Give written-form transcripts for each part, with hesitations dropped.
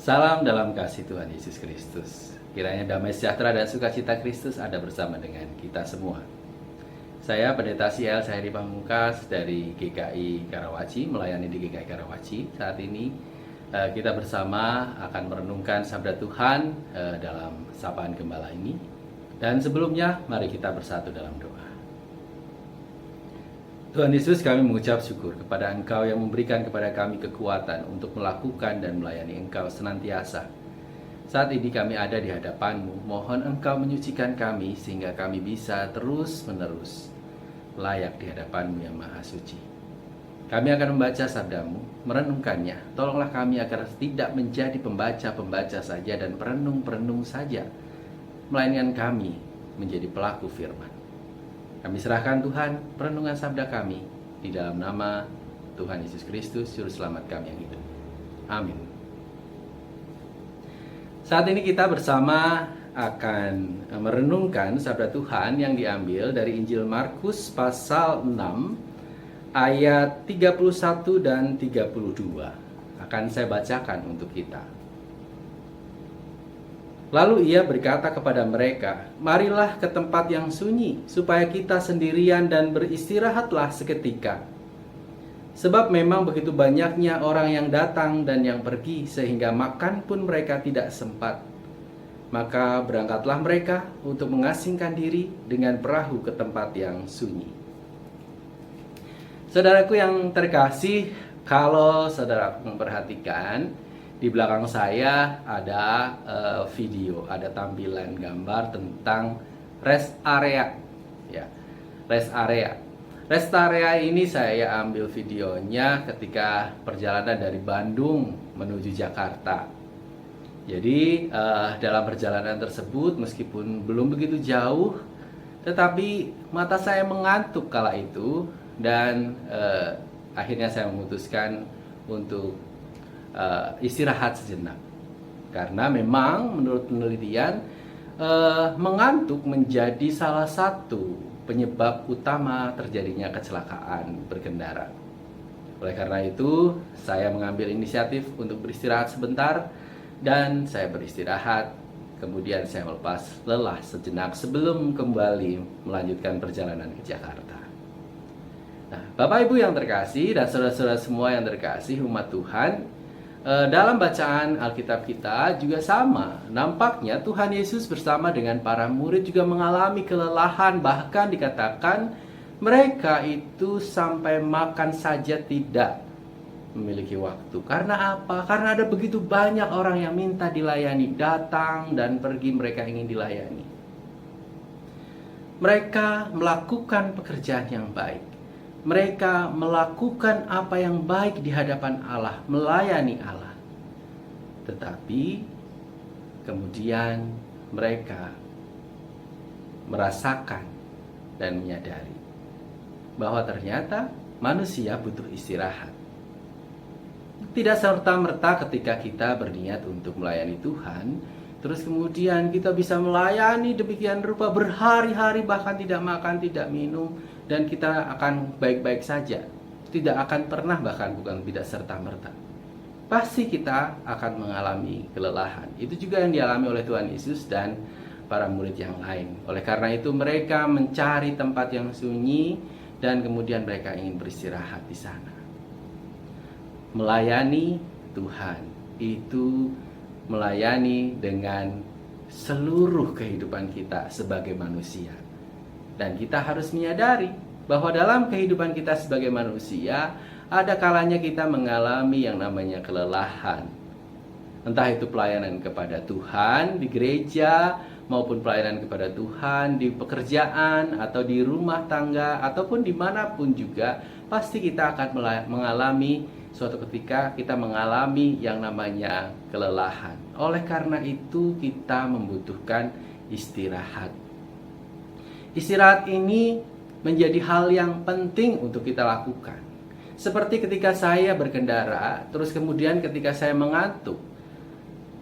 Salam dalam kasih Tuhan Yesus Kristus. Kiranya damai sejahtera dan sukacita Kristus ada bersama dengan kita semua. Saya Pendeta Siel Sairi Pamungkas dari GKI Karawaci, melayani di GKI Karawaci. Saat ini kita bersama akan merenungkan sabda Tuhan dalam sapaan gembala ini. Dan sebelumnya, mari kita bersatu dalam doa. Tuhan Yesus, kami mengucap syukur kepada Engkau yang memberikan kepada kami kekuatan untuk melakukan dan melayani Engkau senantiasa. Saat ini kami ada di hadapan-Mu, mohon Engkau menyucikan kami sehingga kami bisa terus-menerus layak di hadapan-Mu yang Maha Suci. Kami akan membaca sabda-Mu, merenungkannya. Tolonglah kami agar tidak menjadi pembaca-pembaca saja dan perenung-perenung saja, melainkan kami menjadi pelaku firman. Kami serahkan Tuhan perenungan sabda kami di dalam nama Tuhan Yesus Kristus, Juru Selamat kami yang hidup. Amin. Saat ini kita bersama akan merenungkan sabda Tuhan yang diambil dari Injil Markus pasal 6 ayat 31 dan 32. Akan saya bacakan untuk kita. Lalu ia berkata kepada mereka, "Marilah ke tempat yang sunyi, supaya kita sendirian dan beristirahatlah seketika. Sebab memang begitu banyaknya orang yang datang dan yang pergi, sehingga makan pun mereka tidak sempat. Maka berangkatlah mereka untuk mengasingkan diri dengan perahu ke tempat yang sunyi." Saudaraku yang terkasih, kalau saudara memperhatikan, di belakang saya ada video, ada tampilan gambar tentang rest area. Ya, rest area. Rest area ini saya ambil videonya ketika perjalanan dari Bandung menuju Jakarta. Jadi dalam perjalanan tersebut, meskipun belum begitu jauh, tetapi mata saya mengantuk kala itu, dan akhirnya saya memutuskan untuk istirahat sejenak. Karena memang menurut penelitian mengantuk menjadi salah satu penyebab utama terjadinya kecelakaan berkendara. Oleh karena itu, saya mengambil inisiatif untuk beristirahat sebentar, dan saya beristirahat. Kemudian saya melepas lelah sejenak sebelum kembali melanjutkan perjalanan ke Jakarta. Nah, Bapak Ibu yang terkasih dan saudara-saudara semua yang terkasih umat Tuhan, dalam bacaan Alkitab kita juga sama. Nampaknya Tuhan Yesus bersama dengan para murid juga mengalami kelelahan. Bahkan dikatakan mereka itu sampai makan saja tidak memiliki waktu. Karena apa? Karena ada begitu banyak orang yang minta dilayani, datang dan pergi, mereka ingin dilayani. Mereka melakukan pekerjaan yang baik. Mereka melakukan apa yang baik di hadapan Allah, melayani Allah. Tetapi kemudian mereka merasakan dan menyadari bahwa ternyata manusia butuh istirahat. Tidak serta-merta ketika kita berniat untuk melayani Tuhan, terus kemudian kita bisa melayani demikian rupa berhari-hari, bahkan tidak makan, tidak minum, dan kita akan baik-baik saja. Tidak akan pernah, bahkan bukan tidak serta-merta. Pasti kita akan mengalami kelelahan. Itu juga yang dialami oleh Tuhan Yesus dan para murid yang lain. Oleh karena itu mereka mencari tempat yang sunyi dan kemudian mereka ingin beristirahat di sana. Melayani Tuhan itu melayani dengan seluruh kehidupan kita sebagai manusia. Dan kita harus menyadari bahwa dalam kehidupan kita sebagai manusia, ada kalanya kita mengalami yang namanya kelelahan. Entah itu pelayanan kepada Tuhan di gereja, maupun pelayanan kepada Tuhan di pekerjaan, atau di rumah tangga, ataupun dimanapun juga, pasti kita akan mengalami suatu ketika kita mengalami yang namanya kelelahan. Oleh karena itu kita membutuhkan istirahat. Istirahat ini menjadi hal yang penting untuk kita lakukan. Seperti ketika saya berkendara, terus kemudian ketika saya mengantuk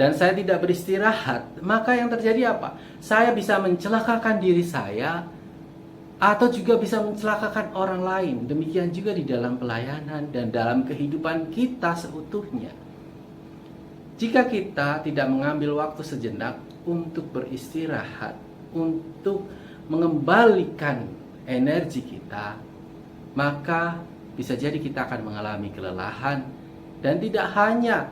dan saya tidak beristirahat, maka yang terjadi apa? Saya bisa mencelakakan diri saya atau juga bisa mencelakakan orang lain. Demikian juga di dalam pelayanan dan dalam kehidupan kita seutuhnya. Jika kita tidak mengambil waktu sejenak untuk beristirahat, untuk mengembalikan energi kita, maka bisa jadi kita akan mengalami kelelahan. Dan tidak hanya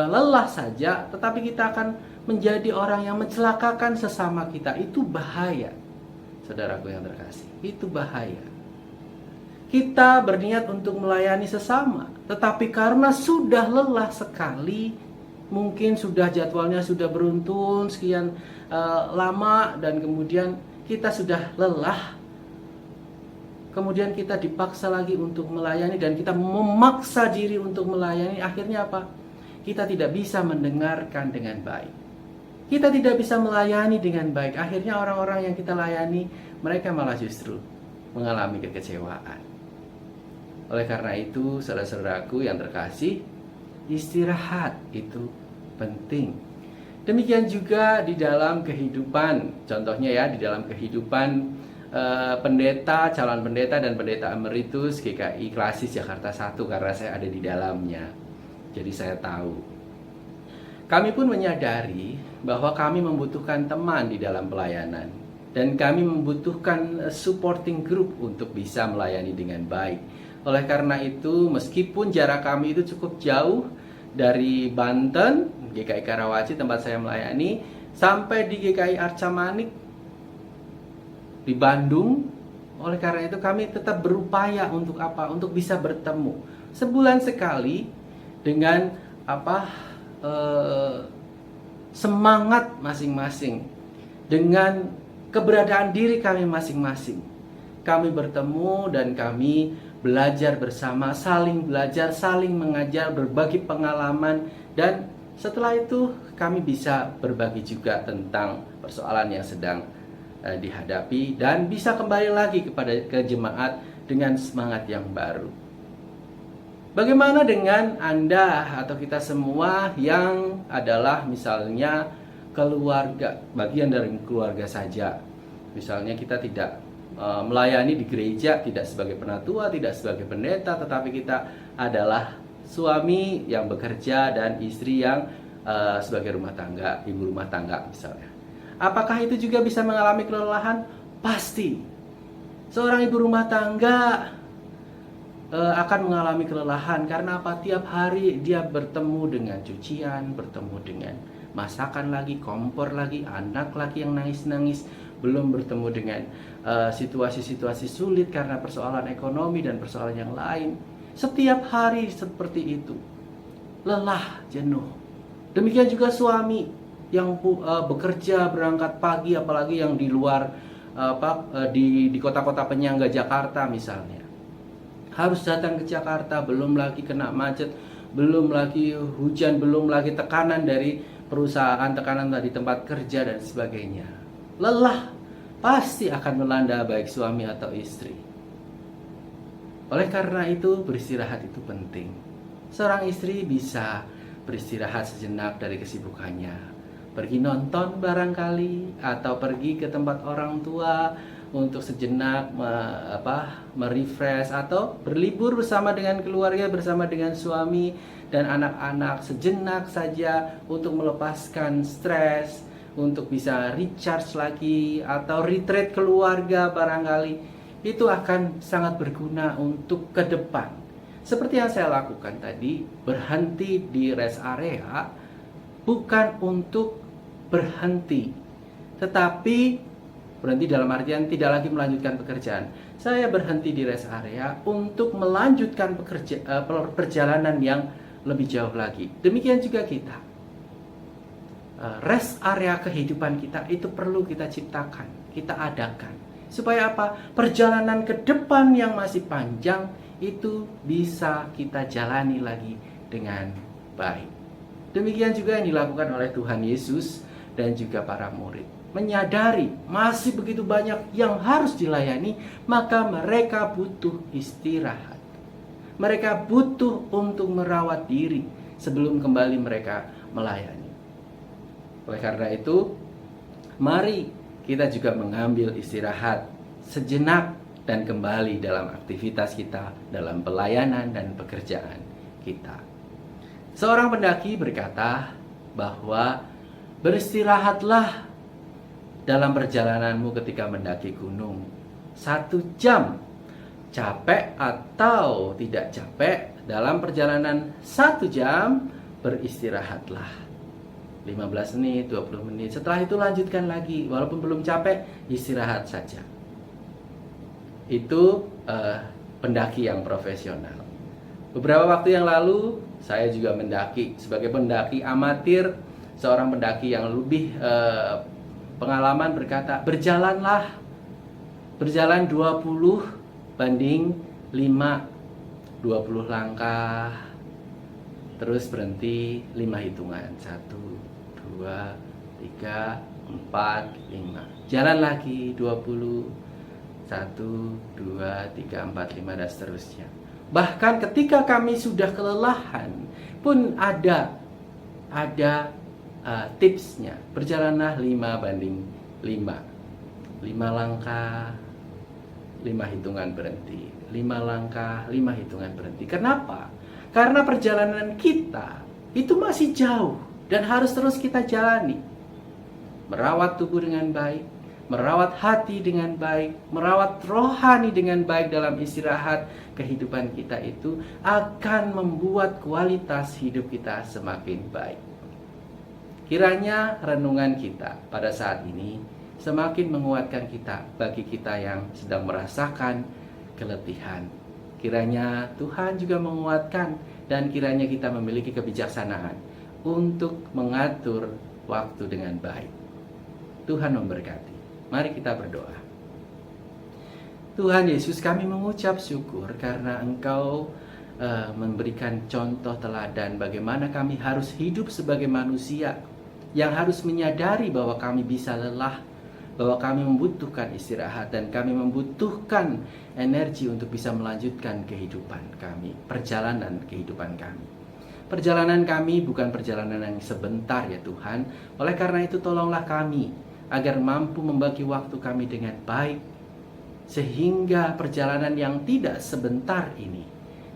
lelah saja, tetapi kita akan menjadi orang yang mencelakakan sesama kita. Itu bahaya, saudaraku yang terkasih. Itu bahaya. Kita berniat untuk melayani sesama, tetapi karena sudah lelah sekali, mungkin sudah jadwalnya sudah beruntun sekian lama, dan kemudian kita sudah lelah, kemudian kita dipaksa lagi untuk melayani, dan kita memaksa diri untuk melayani. Akhirnya apa? Kita tidak bisa mendengarkan dengan baik, kita tidak bisa melayani dengan baik. Akhirnya orang-orang yang kita layani, mereka malah justru mengalami kekecewaan. Oleh karena itu, saudara-saudaraku yang terkasih, istirahat itu penting. Demikian juga di dalam kehidupan, contohnya ya, di dalam kehidupan pendeta, calon pendeta dan pendeta emeritus GKI Klasis Jakarta 1, karena saya ada di dalamnya. Jadi saya tahu. Kami pun menyadari bahwa kami membutuhkan teman di dalam pelayanan, dan kami membutuhkan supporting group untuk bisa melayani dengan baik. Oleh karena itu, meskipun jarak kami itu cukup jauh dari Banten, GKI Karawaci tempat saya melayani, sampai di GKI Arca Manik di Bandung, oleh karena itu kami tetap berupaya untuk apa? Untuk bisa bertemu sebulan sekali dengan semangat masing-masing, dengan keberadaan diri kami masing-masing. Kami bertemu dan kami belajar bersama, saling belajar, saling mengajar, berbagi pengalaman, dan setelah itu kami bisa berbagi juga tentang persoalan yang sedang dihadapi, dan bisa kembali lagi ke jemaat dengan semangat yang baru. Bagaimana dengan Anda atau kita semua yang adalah misalnya keluarga, bagian dari keluarga saja? Misalnya kita tidak melayani di gereja, tidak sebagai penatua, tidak sebagai pendeta, tetapi kita adalah suami yang bekerja dan istri yang sebagai rumah tangga, ibu rumah tangga misalnya. Apakah itu juga bisa mengalami kelelahan? Pasti. Seorang ibu rumah tangga akan mengalami kelelahan karena apa? Tiap hari dia bertemu dengan cucian, bertemu dengan masakan lagi, kompor lagi, anak lagi yang nangis-nangis, belum bertemu dengan situasi-situasi sulit karena persoalan ekonomi dan persoalan yang lain. Setiap hari seperti itu, lelah, jenuh. Demikian juga suami yang bekerja berangkat pagi, apalagi yang di luar di kota-kota penyangga Jakarta misalnya, harus datang ke Jakarta, belum lagi kena macet, belum lagi hujan, belum lagi tekanan dari perusahaan, tekanan di tempat kerja dan sebagainya. Lelah pasti akan melanda baik suami atau istri. Oleh karena itu, beristirahat itu penting. Seorang istri bisa beristirahat sejenak dari kesibukannya, pergi nonton barangkali, atau pergi ke tempat orang tua untuk sejenak merefresh, atau berlibur bersama dengan keluarga, bersama dengan suami dan anak-anak sejenak saja untuk melepaskan stres, untuk bisa recharge lagi, atau retreat keluarga barangkali. Itu akan sangat berguna untuk ke depan. Seperti yang saya lakukan tadi, berhenti di rest area bukan untuk berhenti, tetapi berhenti dalam artian tidak lagi melanjutkan pekerjaan. Saya berhenti di rest area untuk melanjutkan perjalanan yang lebih jauh lagi. Demikian juga kita. Rest area kehidupan kita itu perlu kita ciptakan, kita adakan. Supaya apa? Perjalanan ke depan yang masih panjang itu bisa kita jalani lagi dengan baik. Demikian juga yang dilakukan oleh Tuhan Yesus dan juga para murid. Menyadari masih begitu banyak yang harus dilayani, maka mereka butuh istirahat. Mereka butuh untuk merawat diri sebelum kembali mereka melayani. Oleh karena itu, mari kita juga mengambil istirahat sejenak dan kembali dalam aktivitas kita, dalam pelayanan dan pekerjaan kita. Seorang pendaki berkata bahwa beristirahatlah dalam perjalananmu ketika mendaki gunung 1 jam. Capek atau tidak capek, dalam perjalanan 1 jam beristirahatlah 15 menit, 20 menit. Setelah itu lanjutkan lagi. Walaupun belum capek, istirahat saja. Itu pendaki yang profesional. Beberapa waktu yang lalu saya juga mendaki. Sebagai pendaki amatir, seorang pendaki yang lebih pengalaman berkata, berjalanlah. Berjalan 20 banding 5, 20 langkah, terus berhenti 5 hitungan, 1, 2, 3, 4, 5. Jalan lagi 20, 1, 2, 3, 4, 5 dan seterusnya. Bahkan ketika kami sudah kelelahan pun ada tipsnya. Berjalanlah 5 banding 5. 5 langkah, 5 hitungan berhenti. 5 langkah, 5 hitungan berhenti. Kenapa? Karena perjalanan kita itu masih jauh dan harus terus kita jalani. Merawat tubuh dengan baik, merawat hati dengan baik, merawat rohani dengan baik dalam istirahat. Kehidupan kita itu akan membuat kualitas hidup kita semakin baik. Kiranya renungan kita pada saat ini semakin menguatkan kita bagi kita yang sedang merasakan keletihan. Kiranya Tuhan juga menguatkan dan kiranya kita memiliki kebijaksanaan untuk mengatur waktu dengan baik. Tuhan memberkati. Mari kita berdoa. Tuhan Yesus, kami mengucap syukur karena Engkau memberikan contoh teladan bagaimana kami harus hidup sebagai manusia yang harus menyadari bahwa kami bisa lelah, bahwa kami membutuhkan istirahat dan kami membutuhkan energi untuk bisa melanjutkan kehidupan kami, perjalanan kehidupan kami. Perjalanan kami bukan perjalanan yang sebentar ya Tuhan. Oleh karena itu tolonglah kami agar mampu membagi waktu kami dengan baik, sehingga perjalanan yang tidak sebentar ini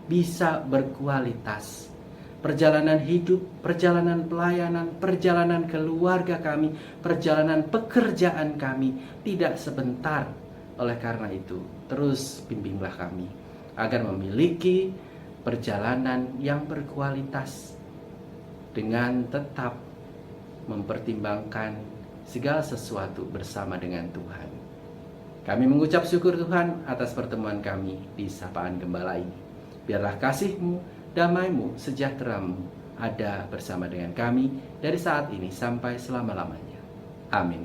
bisa berkualitas. Perjalanan hidup, perjalanan pelayanan, perjalanan keluarga kami, perjalanan pekerjaan kami tidak sebentar. Oleh karena itu, terus bimbinglah kami agar memiliki perjalanan yang berkualitas dengan tetap mempertimbangkan segala sesuatu bersama dengan Tuhan. Kami mengucap syukur Tuhan atas pertemuan kami di Sapaan Gembala ini. Biarlah kasih-Mu, damai-Mu, sejahtera-Mu ada bersama dengan kami dari saat ini sampai selama-lamanya. Amin.